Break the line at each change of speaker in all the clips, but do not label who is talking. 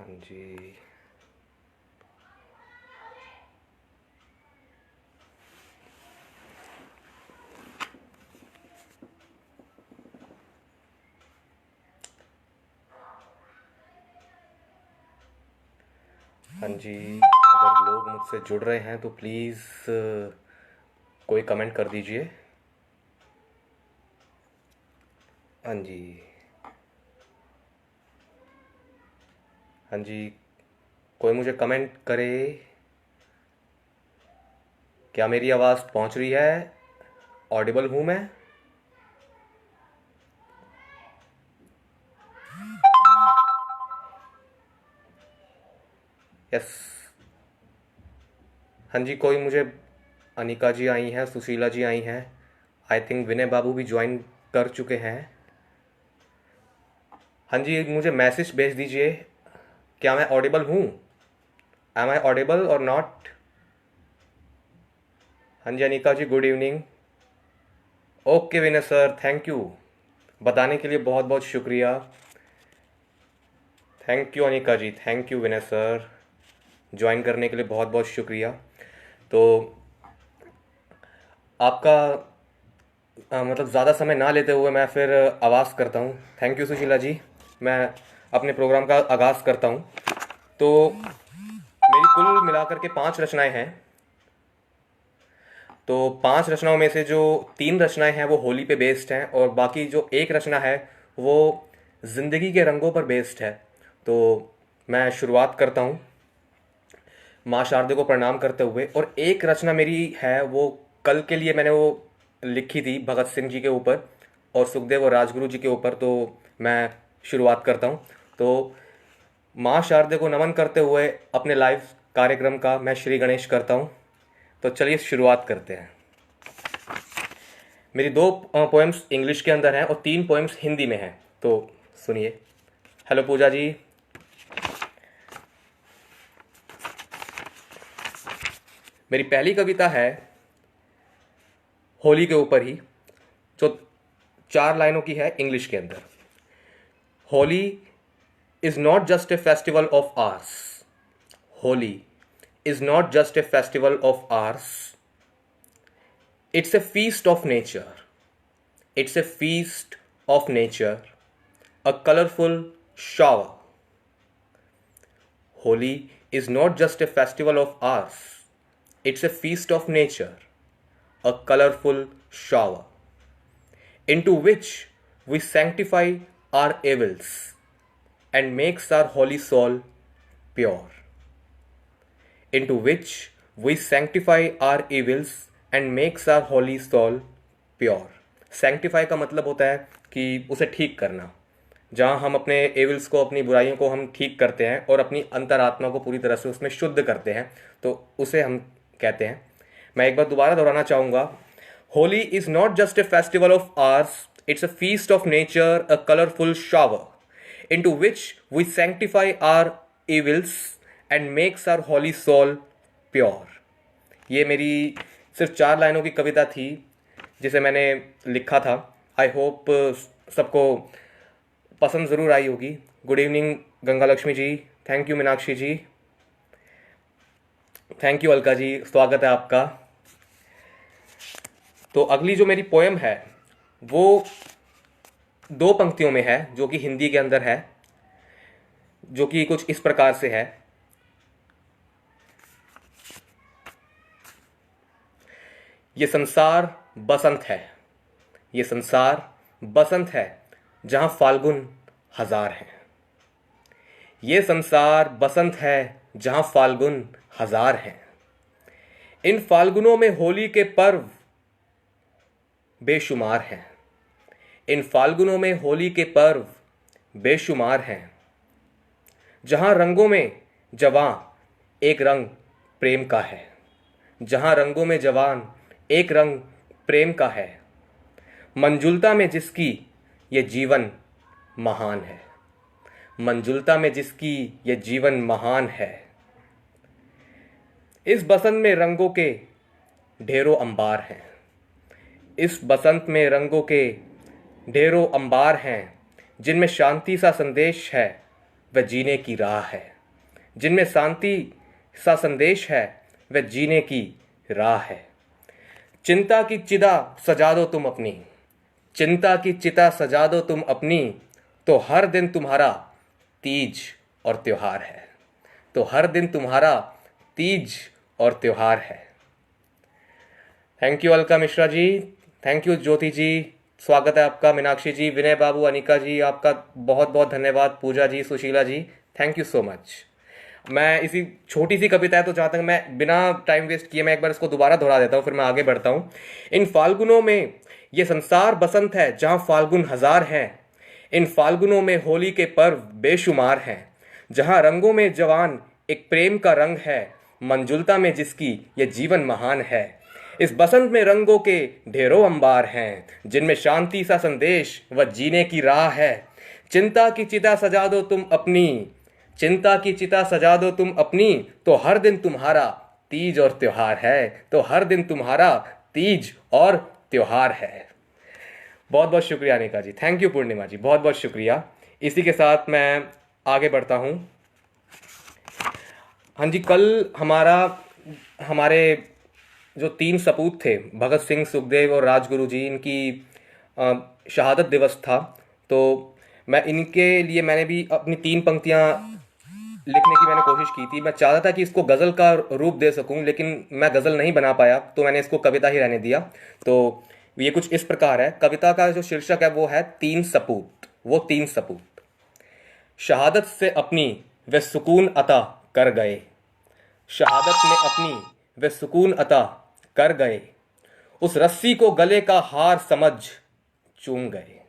हाँ जी। हाँ जी, अगर लोग मुझसे जुड़ रहे हैं तो प्लीज़ कोई कमेंट कर दीजिए। हाँ जी। हाँ जी, कोई मुझे कमेंट करे। क्या मेरी आवाज़ पहुंच रही है? ऑडिबल हूँ मैं? यस। हाँ जी, कोई मुझे अनिका जी आई हैं, सुशीला जी आई हैं। आई थिंक विनय बाबू भी ज्वाइन कर चुके हैं। हाँ जी, मुझे मैसेज भेज दीजिए। क्या मैं ऑडिबल हूँ? Am I audible or not? हाँ जी Anika ji, good evening. Okay Vinay sir, thank you. बताने के लिए बहुत बहुत शुक्रिया। Thank you Anika ji, thank you Vinay sir. Join करने के लिए बहुत बहुत शुक्रिया। तो आपका मतलब ज़्यादा समय ना लेते हुए मैं फिर आवाज़ करता हूँ। थैंक यू सुशीला जी। मैं अपने प्रोग्राम का आगाज़ करता हूँ। तो मेरी कुल मिलाकर के 5 रचनाएं हैं। तो 5 रचनाओं में से जो 3 रचनाएं हैं वो होली पे बेस्ड हैं, और बाकी जो एक रचना है वो ज़िंदगी के रंगों पर बेस्ड है। तो मैं शुरुआत करता हूँ माँ शारदे को प्रणाम करते हुए। और एक रचना मेरी है वो कल के लिए मैंने वो लिखी थी भगत सिंह जी के ऊपर और सुखदेव और राजगुरु जी के ऊपर। तो मैं शुरुआत करता हूँ। तो माँ शारदे को नमन करते हुए अपने लाइव कार्यक्रम का मैं श्री गणेश करता हूँ। तो चलिए शुरुआत करते हैं। मेरी 2 पोएम्स इंग्लिश के अंदर हैं और 3 पोएम्स हिंदी में हैं। तो सुनिए। हेलो पूजा जी। मेरी पहली कविता है होली के ऊपर ही, जो 4 लाइनों की है इंग्लिश के अंदर। Holi is not just a festival of arts. Holi is not just a festival of arts. It's a feast of nature. It's a feast of nature, a colorful shower. Holi is not just a festival of ours, it's a feast of nature, a colorful shower, into which we sanctify our evils and makes our holy soul pure. Into which we sanctify our evils and makes our holy soul pure. Sanctify का मतलब होता है कि उसे ठीक करना। जहाँ हम अपने एविल्स को, अपनी बुराइयों को हम ठीक करते हैं और अपनी अंतरात्मा को पूरी तरह से उसमें शुद्ध करते हैं, तो उसे हम कहते हैं। मैं एक बार दोबारा दोहराना चाहूँगा। Holi is not just a festival of arts, it's a feast of nature, a colourful shower into which we sanctify our evils and makes our holy soul pure. ये मेरी सिर्फ 4 लाइनों की कविता थी जिसे मैंने लिखा था। आई होप सबको पसंद ज़रूर आई होगी। Good evening Ganga Lakshmi ji. Thank you Meenakshi ji. Thank you Alka ji, स्वागत है आपका। तो अगली जो मेरी पोएम है वो 2 पंक्तियों में है, जो कि हिंदी के अंदर है, जो कि कुछ इस प्रकार से है। ये संसार बसंत है। ये संसार बसंत है जहाँ फाल्गुन हजार हैं। ये संसार बसंत है जहाँ फाल्गुन हजार हैं। इन फाल्गुनों में होली के पर्व बेशुमार हैं। इन फाल्गुनों में होली के पर्व बेशुमार हैं। जहाँ रंगों में जवां एक रंग प्रेम का है। जहाँ रंगों में जवान एक रंग प्रेम का है। मंजुलता में जिसकी ये जीवन महान है। मंजुलता में जिसकी ये जीवन महान है। इस बसंत में रंगों के ढेरों अंबार हैं। इस बसंत में रंगों के ढेरों अंबार हैं, जिनमें शांति सा संदेश है, वह जीने की राह है। जिनमें शांति सा संदेश है वह जीने की राह है। चिंता की चिता सजा दो तुम अपनी, चिंता की चिता सजा दो तुम अपनी, तो हर दिन तुम्हारा तीज और त्योहार है, तो हर दिन तुम्हारा तीज और त्योहार है। Thank you Alka Mishra ji, thank you Jyoti ji, स्वागत है आपका। मीनाक्षी जी, विनय बाबू, अनिका जी, आपका बहुत बहुत धन्यवाद। पूजा जी, सुशीला जी, थैंक यू सो मच। मैं इसी छोटी सी कविता है तो जहाँ तक मैं बिना टाइम वेस्ट किए मैं एक बार इसको दोबारा दोहरा देता हूँ, फिर मैं आगे बढ़ता हूँ। इन फाल्गुनों में ये संसार बसंत है जहाँ फाल्गुन हजार हैं, इन फाल्गुनों में होली के पर्व बेशुमार हैं, जहाँ रंगों में जवान एक प्रेम का रंग है, मंजुलता में जिसकी ये जीवन महान है। इस बसंत में रंगों के ढेरों अंबार हैं, जिनमें शांति सा संदेश व जीने की राह है। चिंता की चिता सजा दो तुम अपनी, चिंता की चिता सजा दो तुम अपनी, तो हर दिन तुम्हारा तीज और त्योहार है, तो हर दिन तुम्हारा तीज और त्योहार है। बहुत बहुत शुक्रिया अनिका जी, थैंक यू पूर्णिमा जी, बहुत बहुत शुक्रिया। इसी के साथ मैं आगे बढ़ता हूँ। हाँ जी, कल हमारे जो 3 सपूत थे, भगत सिंह, सुखदेव और राजगुरु जी, इनकी शहादत दिवस था। तो मैं इनके लिए मैंने भी अपनी 3 पंक्तियाँ लिखने की मैंने कोशिश की थी। मैं चाहता था कि इसको गज़ल का रूप दे सकूं, लेकिन मैं गज़ल नहीं बना पाया, तो मैंने इसको कविता ही रहने दिया। तो ये कुछ इस प्रकार है। कविता का जो शीर्षक है वो है 3 सपूत। वो 3 सपूत। शहादत से अपनी वे सुकून अता कर गए, शहादत में अपनी वे सुकून अता कर गए, उस रस्सी को गले का हार समझ चूम गए,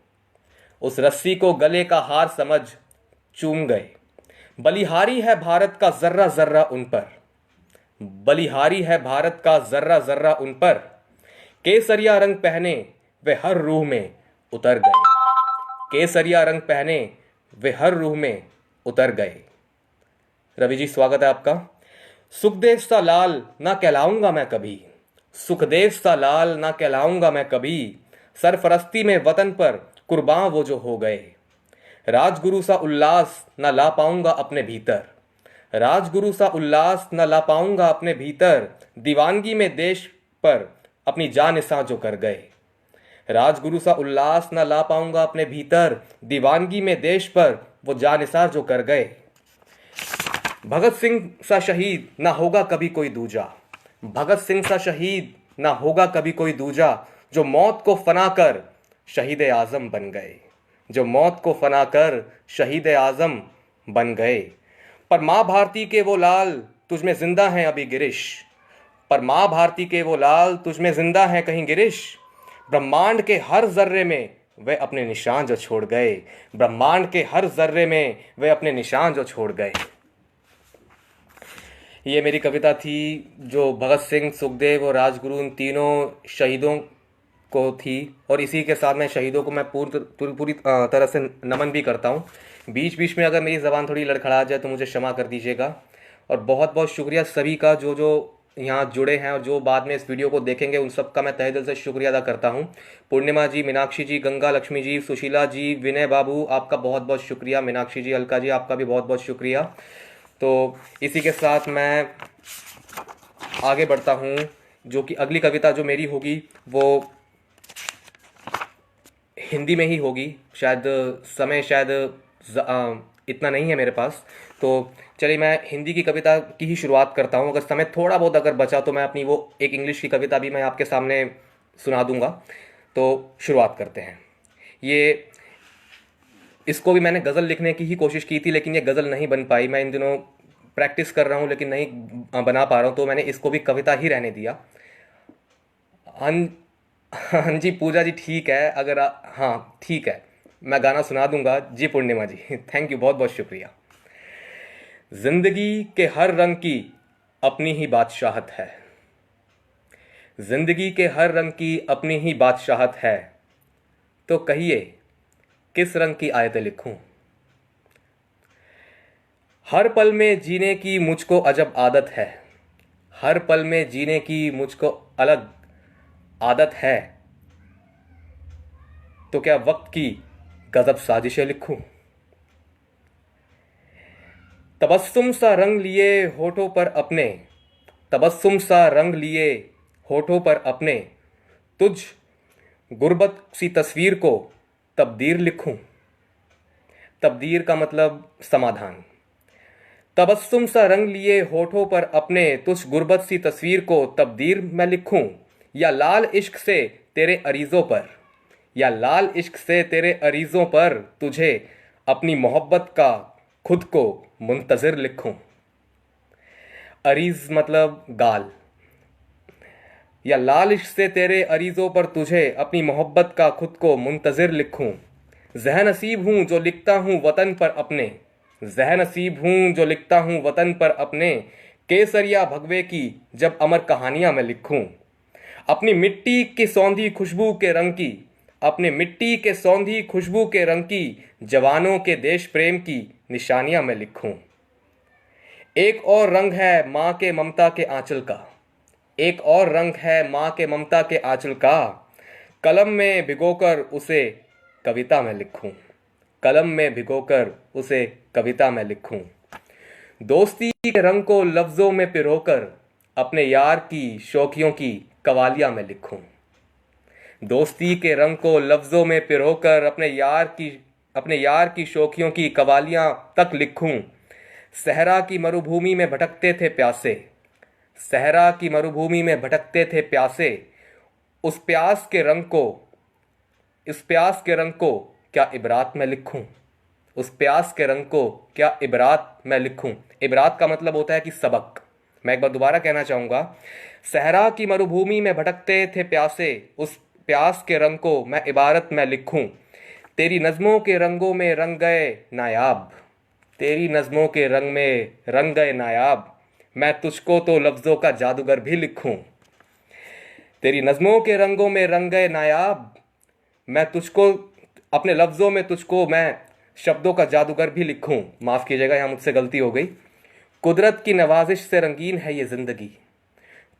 उस रस्सी को गले का हार समझ चूम गए। बलिहारी है भारत का जर्रा जर्रा उन पर, बलिहारी है भारत का जर्रा जर्रा उन पर, केसरिया रंग पहने वे हर रूह में उतर गए, केसरिया रंग पहने वे हर रूह में उतर गए। रवि जी, स्वागत है आपका। सुखदेव सा लाल ना कहलाऊंगा मैं कभी, सुखदेव सा लाल ना कहलाऊंगा मैं कभी, सरफरस्ती में वतन पर कुर्बान वो जो हो गए। राजगुरु सा उल्लास न ला पाऊंगा अपने भीतर, राजगुरु सा उल्लास न ला पाऊंगा अपने भीतर, दीवानगी में देश पर अपनी जान निसां जो कर गए। राजगुरु सा उल्लास न ला पाऊंगा अपने भीतर, दीवानगी में देश पर वो जान निसां जो कर गए। भगत सिंह सा शहीद ना होगा कभी कोई दूजा, भगत सिंह सा शहीद ना होगा कभी कोई दूजा, जो मौत को फना कर शहीद आजम बन गए, जो मौत को फना कर शहीद आजम बन गए। पर माँ भारती के वो लाल तुझ में जिंदा हैं अभी गिरिश, पर माँ भारती के वो लाल तुझ में जिंदा हैं कहीं गिरिश, ब्रह्मांड के हर जर्रे में वे अपने निशान जो छोड़ गए, ब्रह्मांड के हर जर्रे में वे अपने निशान जो छोड़ गए। ये मेरी कविता थी जो भगत सिंह, सुखदेव और राजगुरु इन तीनों शहीदों को थी। और इसी के साथ मैं शहीदों को मैं पूरी तरह से नमन भी करता हूँ। बीच बीच में अगर मेरी ज़बान थोड़ी लड़खड़ा जाए तो मुझे क्षमा कर दीजिएगा। और बहुत बहुत शुक्रिया सभी का जो जो यहाँ जुड़े हैं और जो बाद में इस वीडियो को देखेंगे, उन सब का मैं तहे दिल से शुक्रिया अदा करता हूँ। पूर्णिमा जी, मीनाक्षी जी, गंगा लक्ष्मी जी, सुशीला जी, विनय बाबू, आपका बहुत बहुत शुक्रिया। मीनाक्षी जी, अलका जी, आपका भी बहुत बहुत शुक्रिया। तो इसी के साथ मैं आगे बढ़ता हूँ, जो कि अगली कविता जो मेरी होगी वो हिंदी में ही होगी। शायद समय इतना नहीं है मेरे पास, तो चलिए मैं हिंदी की कविता की ही शुरुआत करता हूँ। अगर समय थोड़ा बहुत अगर बचा तो मैं अपनी वो एक इंग्लिश की कविता भी मैं आपके सामने सुना दूंगा। तो शुरुआत करते हैं। इसको भी मैंने गज़ल लिखने की ही कोशिश की थी, लेकिन ये गज़ल नहीं बन पाई। मैं इन दिनों प्रैक्टिस कर रहा हूँ लेकिन नहीं बना पा रहा हूँ, तो मैंने इसको भी कविता ही रहने दिया। हाँ जी पूजा जी, ठीक है। हाँ ठीक है, मैं गाना सुना दूंगा जी। पूर्णिमा जी, थैंक यू, बहुत बहुत शुक्रिया। जिंदगी के हर रंग की अपनी ही बादशाहत है, जिंदगी के हर रंग की अपनी ही बादशाहत है, तो कहिए किस रंग की आयतें लिखूं। हर पल में जीने की मुझको अजब आदत है, हर पल में जीने की मुझको अलग आदत है, तो क्या वक्त की गजब साजिशें लिखूं। तबस्सुम सा रंग लिए होठों पर अपने, तबस्सुम सा रंग लिए होठों पर अपने, तुझ गुर्बत सी तस्वीर को तब्दीर लिखूं। तब्दीर का मतलब समाधान। तबस्सुम सा रंग लिए होठों पर अपने, तुझ गुर्बत सी तस्वीर को तब्दीर मैं लिखूं। या लाल इश्क से तेरे अरीजों पर, या लाल इश्क से तेरे अरीजों पर तुझे अपनी मोहब्बत का खुद को मुंतज़िर लिखूं। अरीज मतलब गाल। या लाल इश्क से तेरे अरीजों पर तुझे अपनी मोहब्बत का खुद को मुंतज़िर लिखूं। ज़हनसीब हूँ जो लिखता हूँ वतन पर अपने, ज़हनसीब हूँ जो लिखता हूँ वतन पर अपने, केसरिया भगवे की जब अमर कहानियाँ मैं लिखूं। अपनी मिट्टी की सौंधी खुशबू के रंग की, अपने मिट्टी के सौंधी खुशबू के रंग की, जवानों के देश प्रेम की निशानियां मैं लिखूं। एक और रंग है माँ के ममता के आंचल का, एक और रंग है माँ के ममता के आंचल का, कलम में भिगोकर उसे कविता में लिखूं। कलम में भिगोकर उसे कविता में लिखूं। दोस्ती के रंग को लफ्जों में पिरोकर अपने यार की शौकियों की कवालियां में लिखूं। दोस्ती के रंग को लफ्जों में पिरोकर अपने यार की शौकियों की कवालियां तक लिखूं। सहरा की मरुभूमि में भटकते थे प्यासे, सहरा की मरुभूमि में भटकते थे प्यासे, उस प्यास के रंग को, इस प्यास के रंग को क्या इबरात में लिखूं। उस प्यास के रंग को क्या इबरात में लिखूं। इबरात का मतलब होता है कि सबक। मैं एक बार दोबारा कहना चाहूंगा। सहरा की मरुभूमि में भटकते थे प्यासे, उस प्यास के रंग को मैं इबारत में लिखूं। तेरी नज़मों के रंगों में रंग गए नायाब, तेरी नज़मों के रंग में रंग गए नायाब, मैं तुझको तो लफ्ज़ों का जादूगर भी लिखूं। तेरी नज़मों के रंगों में रंग गए नायाब, मैं तुझको, अपने लफ्ज़ों में तुझको मैं शब्दों का जादूगर भी लिखूं। माफ़ कीजिएगा, यहाँ मुझसे गलती हो गई। कुदरत की नवाजिश से रंगीन है ये ज़िंदगी,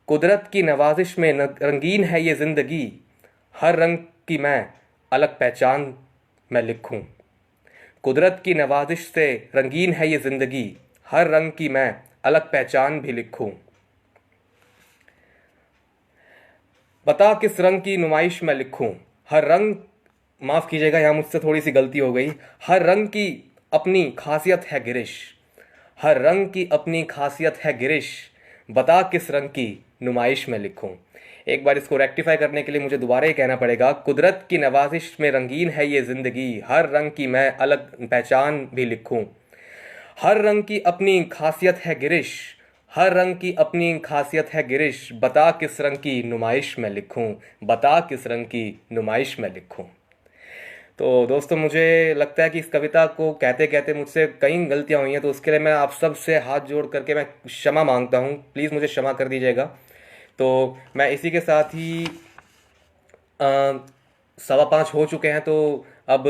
कुदरत की नवाजिश में रंगीन है ये ज़िंदगी, हर रंग की मैं अलग पहचान मैं लिखूं। कुदरत की नवाजिश से रंगीन है ये ज़िंदगी, हर रंग की मैं अलग पहचान भी लिखूं। बता किस रंग की नुमाइश मैं लिखूं। हर रंग, माफ़ कीजिएगा यहाँ मुझसे थोड़ी सी गलती हो गई। हर रंग की अपनी खासियत है गिरिश, हर रंग की अपनी खासियत है गिरिश, बता किस रंग की नुमाइश में लिखूं। एक बार इसको रेक्टिफाई करने के लिए मुझे दोबारा ही कहना पड़ेगा। कुदरत की नवाजिश में रंगीन है ये ज़िंदगी, हर रंग की मैं अलग पहचान भी लिखूं। हर रंग की अपनी खासियत है गिरिश, हर रंग की अपनी खासियत है गिरिश, बता किस रंग की नुमाइश में लिखूं, बता किस रंग की नुमाइश में लिखूं। तो दोस्तों, मुझे लगता है कि इस कविता को कहते कहते मुझसे कई गलतियां हुई हैं, तो उसके लिए मैं आप सब से हाथ जोड़ करके मैं क्षमा मांगता हूं। प्लीज़ मुझे क्षमा कर दीजिएगा। तो मैं इसी के साथ ही 5:15 हो चुके हैं, तो अब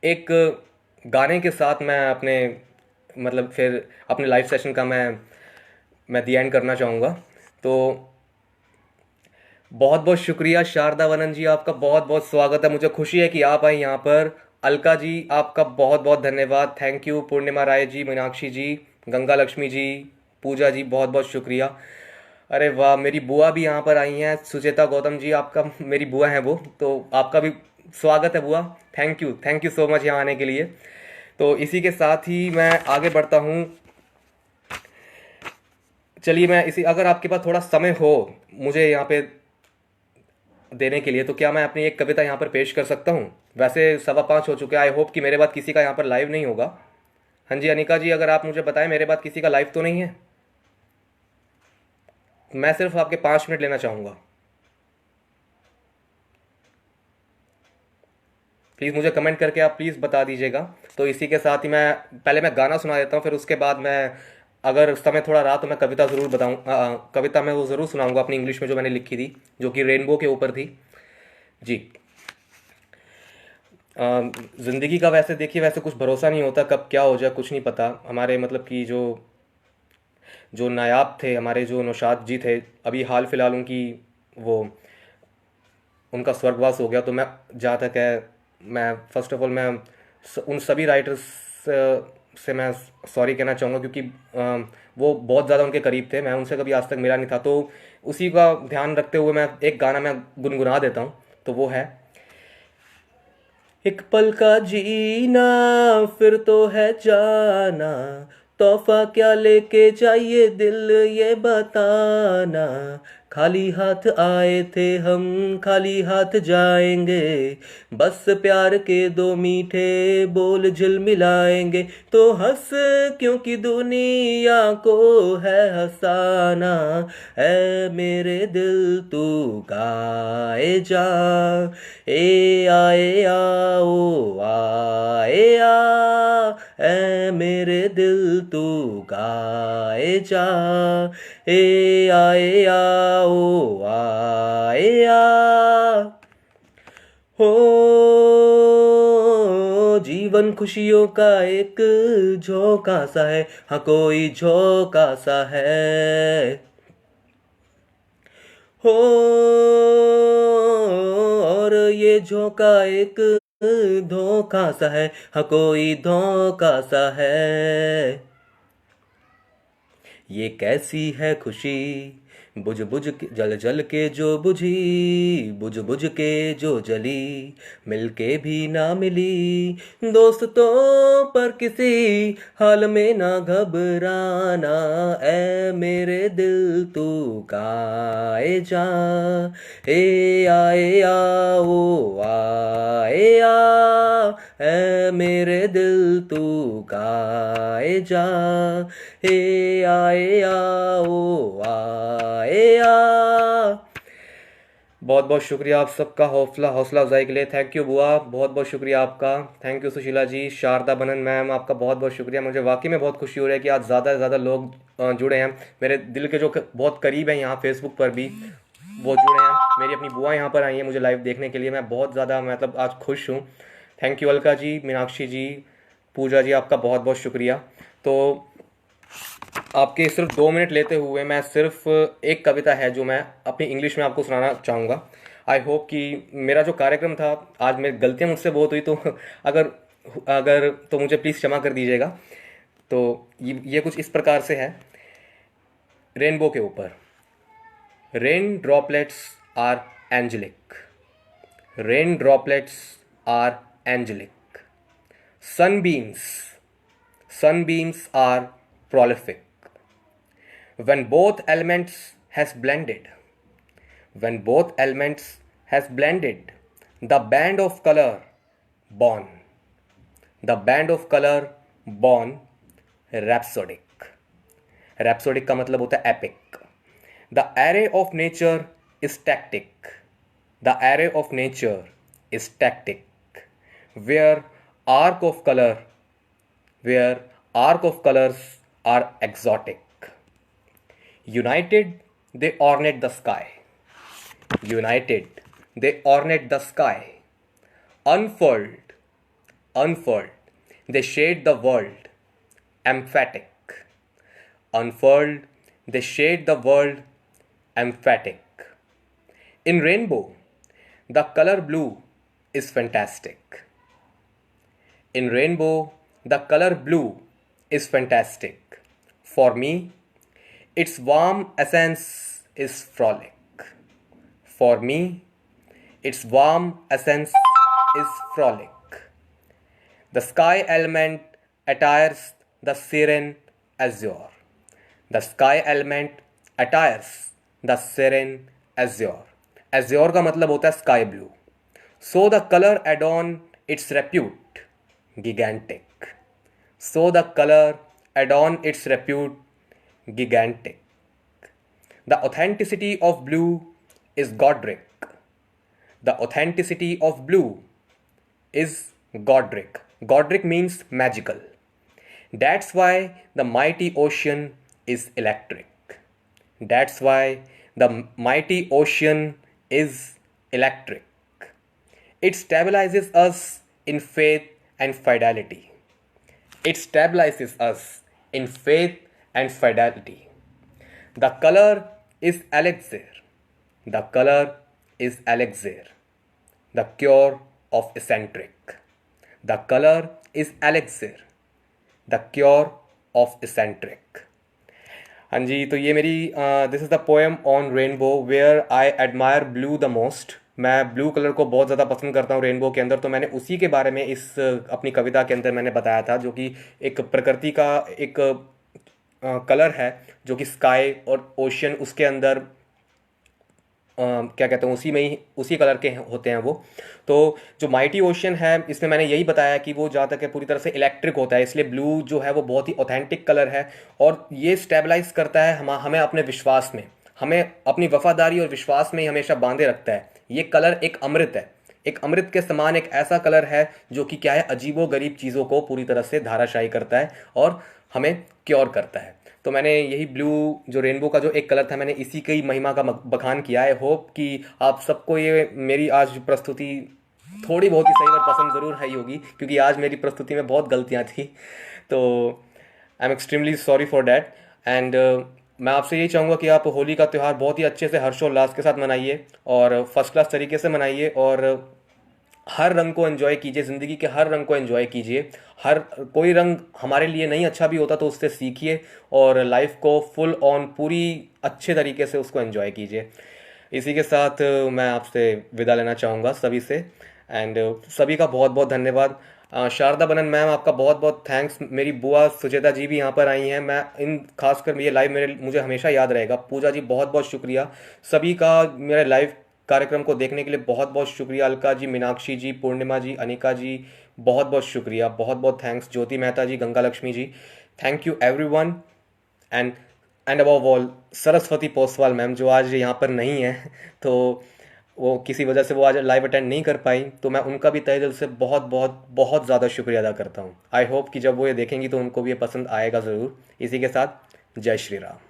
एक गाने के साथ मैं अपने, मतलब फिर अपने लाइव सेशन का मैं दी एंड करना चाहूँगा। तो बहुत बहुत शुक्रिया शारदा वनन जी, आपका बहुत बहुत स्वागत है। मुझे खुशी है कि आप आए यहाँ पर। अलका जी, आपका बहुत बहुत धन्यवाद, थैंक यू। पूर्णिमा राय जी, मीनाक्षी जी, गंगा लक्ष्मी जी, पूजा जी, बहुत बहुत शुक्रिया। अरे वाह, मेरी बुआ भी यहाँ पर आई हैं, सुचेता गौतम जी, आपका, मेरी बुआ हैं वो, तो आपका भी स्वागत है बुआ। थैंक यू सो मच यहाँ आने के लिए। तो इसी के साथ ही मैं आगे बढ़ता हूँ। चलिए, मैं इसी, अगर आपके पास थोड़ा समय हो मुझे यहाँ पे देने के लिए, तो क्या मैं अपनी एक कविता यहाँ पर पेश कर सकता हूँ। वैसे 5:15 हो चुके हैं। आई होप कि मेरे बाद किसी का यहाँ पर लाइव नहीं होगा। हाँ जी अनिका जी, अगर आप मुझे बताएं मेरे बाद किसी का लाइव तो नहीं है। मैं सिर्फ आपके 5 मिनट लेना चाहूँगा। प्लीज़ मुझे कमेंट करके आप प्लीज़ बता दीजिएगा। तो इसी के साथ ही मैं पहले मैं गाना सुना देता हूँ, फिर उसके बाद मैं, अगर समय थोड़ा रहा तो मैं कविता ज़रूर बताऊँ, कविता मैं वो ज़रूर सुनाऊँगा अपनी इंग्लिश में जो मैंने लिखी थी, जो कि रेनबो के ऊपर थी जी। ज़िंदगी का वैसे देखिए, वैसे कुछ भरोसा नहीं होता, कब क्या हो जाए कुछ नहीं पता। हमारे मतलब कि जो जो नायाब थे, हमारे जो नौशाद जी थे, अभी हाल फिलहाल उनकी वो, उनका स्वर्गवास हो गया। तो मैं, जहाँ तक है, मैं फ़र्स्ट ऑफ ऑल मैं उन सभी राइटर्स से मैं सॉरी कहना चाहूँगा, क्योंकि वो बहुत ज़्यादा उनके करीब थे, मैं उनसे कभी आज तक मिला नहीं था। तो उसी का ध्यान रखते हुए मैं एक गाना मैं गुनगुना देता हूँ। तो वो है, एक पल का जीना फिर तो है जाना, तोहफा क्या लेके जाइए दिल ये बताना, खाली हाथ आए थे हम खाली हाथ जाएंगे, बस प्यार के दो मीठे बोल झिलमिलाएंगे, तो हंस क्योंकि दुनिया को है हंसाना, ऐ मेरे दिल तू गाए जा, ए आओ आए आ, ऐ मेरे दिल तू गाए जा, ए आओ आए आ। हो जीवन खुशियों का एक झोंका सा है, हाँ कोई झोंका सा है, हो और ये झोंका एक धोखा सा है, हाँ कोई धोखा सा है, ये कैसी है खुशी बुझ बुझ के जल जल के जो बुझी, बुझ बुझ के जो जली, मिलके भी ना मिली, दोस्तों पर किसी हाल में ना घबराना, ऐ मेरे दिल तू गाए जा, ए आए आओ आए आ, ऐ मेरे दिल तू गाए जा, ए आए आओ आए आ। बहुत बहुत शुक्रिया आप सबका हौसला अफजाई के लिए। थैंक यू बुआ, बहुत बहुत शुक्रिया आपका। थैंक यू सुशीला जी, शारदा बनन मैम, आपका बहुत बहुत शुक्रिया। मुझे वाकई में बहुत खुशी हो रही है कि आज ज़्यादा से ज़्यादा लोग जुड़े हैं, मेरे दिल के जो बहुत करीब हैं यहाँ फेसबुक पर भी वो जुड़े हैं। मेरी अपनी बुआ यहाँ पर आई हैं मुझे लाइव देखने के लिए, मैं बहुत ज़्यादा मतलब आज खुश हूँ। थैंक यू अलका जी, मीनाक्षी जी, पूजा जी, आपका बहुत बहुत शुक्रिया। तो आपके सिर्फ 2 मिनट लेते हुए मैं सिर्फ एक कविता है जो मैं अपनी इंग्लिश में आपको सुनाना चाहूँगा। आई होप कि मेरा जो कार्यक्रम था, आज मेरी गलतियाँ मुझसे बहुत हुई, तो अगर अगर तो मुझे प्लीज़ क्षमा कर दीजिएगा। तो ये कुछ इस प्रकार से है, रेनबो के ऊपर। Rain droplets are angelic, rain droplets are angelic, sunbeams sunbeams are prolific, when both elements has blended, when both elements has blended, the band of color born, the band of color born rhapsodic, rhapsodic का मतलब होता है epic, the array of nature is tactic, the array of nature is tactic, where arc of color, where arc of colors are exotic, united they ornate the sky, united they ornate the sky, unfurled, unfurled they shade the world emphatic, unfurled they shade the world emphatic. In rainbow, the color blue is fantastic. In rainbow, the color blue is fantastic. For me, its warm essence is frolic. For me, its warm essence is frolic. The sky element attires the serene azure. The sky element attires the serene azure. Azure का मतलब होता है sky blue. So the color adorn its repute gigantic. So the color adorn its repute gigantic. The authenticity of blue is Godric. The authenticity of blue is Godric. Godric means magical. That's why the mighty ocean is electric. That's why the mighty ocean is electric. It stabilizes us in faith and fidelity. It stabilizes us in faith and fidelity. The color is elixir. The color is elixir. The cure of eccentric. The color is elixir. The cure of eccentric. हाँ जी, तो ये मेरी this is the poem on rainbow where I admire blue the most. मैं blue colour को बहुत ज़्यादा पसंद करता हूँ रेनबो के अंदर, तो मैंने उसी के बारे में इस अपनी कविता के अंदर मैंने बताया था, जो कि एक प्रकृति का एक कलर है, जो कि स्काई और ओशियन उसके अंदर क्या कहते हैं, उसी में ही उसी कलर के होते हैं वो। तो जो माइटी ओशियन है, इसमें मैंने यही बताया कि वो जहाँ तक है पूरी तरह से इलेक्ट्रिक होता है, इसलिए ब्लू जो है वो बहुत ही ऑथेंटिक कलर है। और ये स्टेबलाइज करता है हमें अपने विश्वास में, हमें अपनी वफादारी और विश्वास में ही हमेशा बांधे रखता है। ये कलर एक अमृत है, एक अमृत के समान एक ऐसा कलर है जो कि क्या है, अजीबो गरीब चीज़ों को पूरी तरह से धाराशायी करता है और हमें क्योर करता है। तो मैंने यही ब्लू जो रेनबो का जो एक कलर था, मैंने इसी की महिमा का बखान किया है। होप कि आप सबको ये मेरी आज प्रस्तुति थोड़ी बहुत ही सही और पसंद ज़रूर आई होगी, क्योंकि आज मेरी प्रस्तुति में बहुत गलतियाँ थी। तो I am extremely sorry for that. And मैं आपसे यही चाहूँगा कि आप होली का त्यौहार बहुत ही अच्छे से हर्षोल्लास के साथ मनाइए और फर्स्ट क्लास तरीके से मनाइए, और हर रंग को एंजॉय कीजिए, ज़िंदगी के हर रंग को एंजॉय कीजिए। हर कोई रंग हमारे लिए नहीं अच्छा भी होता, तो उससे सीखिए और लाइफ को फुल ऑन पूरी अच्छे तरीके से उसको एंजॉय कीजिए। इसी के साथ मैं आपसे विदा लेना चाहूँगा सभी से। एंड सभी का बहुत बहुत धन्यवाद। शारदा बनन मैम, आपका बहुत बहुत थैंक्स। मेरी बुआ सुचेता जी भी यहाँ पर आई हैं, मैं इन खासकर ये लाइव मुझे हमेशा याद रहेगा। पूजा जी बहुत बहुत शुक्रिया। सभी का मेरे लाइव कार्यक्रम को देखने के लिए बहुत बहुत शुक्रिया। अलका जी, मीनाक्षी जी, पूर्णिमा जी, अनिका जी, बहुत बहुत शुक्रिया, बहुत बहुत thanks. Jyoti Mehta ji, Ganga Lakshmi ji, thank you everyone. And and above all Saraswati Poswal ma'am, जो आज यहाँ पर नहीं है, तो वो किसी वजह से वो आज लाइव अटेंड नहीं कर पाई, तो मैं उनका भी तहे दिल से बहुत बहुत बहुत ज़्यादा शुक्रिया अदा करता हूँ। आई होप कि जब वो ये देखेंगी तो उनको भी ये पसंद आएगा ज़रूर। इसी के साथ जय श्री राम।